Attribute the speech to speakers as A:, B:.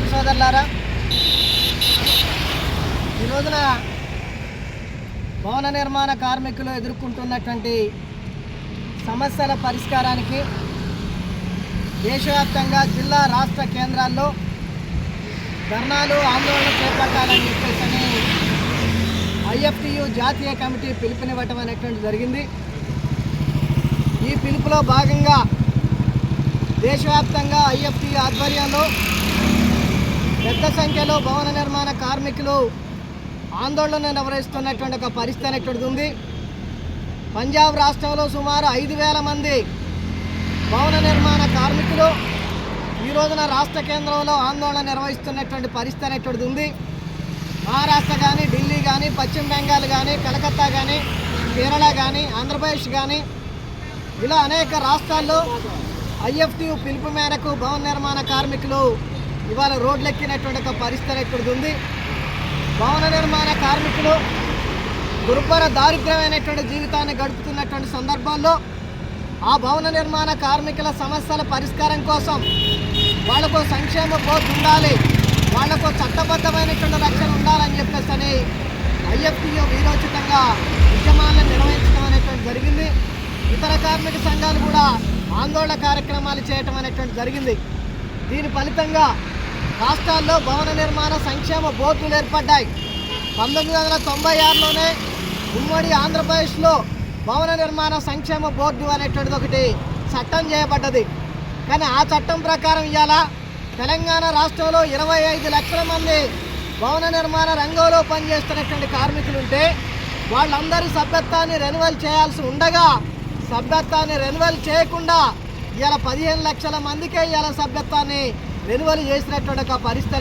A: పాత్రిక సోదరులారా, ఈ రోజున భవన నిర్మాణ కార్మికులు ఎదుర్కొంటున్నటువంటి సమస్యల పరిష్కారానికి దేశవ్యాప్తంగా జిల్లా రాష్ట్ర కేంద్రాల్లో ధర్నాలు ఆందోళన చేపట్టాలని చెప్పేసి ఐఎఫ్టియు జాతీయ కమిటీ పిలుపునివ్వటం అనేటువంటి జరిగింది. ఈ పిలుపులో భాగంగా దేశవ్యాప్తంగా ఐఎఫ్టియు ఆధ్వర్యంలో పెద్ద సంఖ్యలో భవన నిర్మాణ కార్మికులు ఆందోళన నిర్వహిస్తున్నటువంటి ఒక పరిస్థితి అనేటువంటిది ఉంది. పంజాబ్ రాష్ట్రంలో సుమారు 5,000 మంది భవన నిర్మాణ కార్మికులు ఈ రోజున రాష్ట్ర కేంద్రంలో ఆందోళన నిర్వహిస్తున్నటువంటి పరిస్థితి అనేటువంటిది ఉంది. మహారాష్ట్ర కానీ, ఢిల్లీ కానీ, పశ్చిమ బెంగాల్ కానీ, కలకత్తా కానీ, కేరళ కానీ, ఆంధ్రప్రదేశ్ కానీ ఇలా అనేక రాష్ట్రాల్లో ఐఎఫ్టియు పిలుపు మేరకు భవన నిర్మాణ కార్మికులు ఇవాళ రోడ్లెక్కినటువంటి ఒక పరిస్థితి అనేటువంటిది ఉంది. భవన నిర్మాణ కార్మికులు దుర్భర దారిద్ర్యమైనటువంటి జీవితాన్ని గడుపుతున్నటువంటి సందర్భాల్లో ఆ భవన నిర్మాణ కార్మికుల సమస్యల పరిష్కారం కోసం వాళ్లకు సంక్షేమ బోర్డు ఉండాలి, వాళ్లకు చట్టబద్ధమైనటువంటి రక్షణ ఉండాలని చెప్పేసి ఐఎఫ్టియు వీరోచితంగా ఉద్యమాలను నిర్వహించడం అనేటువంటి జరిగింది. ఇతర కార్మిక సంఘాలు కూడా ఆందోళన కార్యక్రమాలు చేయటం అనేటువంటి జరిగింది. దీని ఫలితంగా రాష్ట్రాల్లో భవన నిర్మాణ సంక్షేమ బోర్డులు ఏర్పడ్డాయి. 1996లోనే ఉమ్మడి ఆంధ్రప్రదేశ్లో భవన నిర్మాణ సంక్షేమ బోర్డు అనేటువంటిది ఒకటి చట్టం చేయబడ్డది. కానీ ఆ చట్టం ప్రకారం ఇవాళ తెలంగాణ రాష్ట్రంలో 25 లక్షల మంది భవన నిర్మాణ రంగంలో పనిచేస్తున్నటువంటి కార్మికులు ఉంటే వాళ్ళందరి సభ్యత్వాన్ని రెన్యువల్ చేయాల్సి ఉండగా సభ్యత్వాన్ని రెన్యువల్ చేయకుండా ఇవాళ 15 లక్షల మందికే ఇవాళ సభ్యత్వాన్ని రెన్యువల్ చేసినటువంటి ఒక పరిస్థితి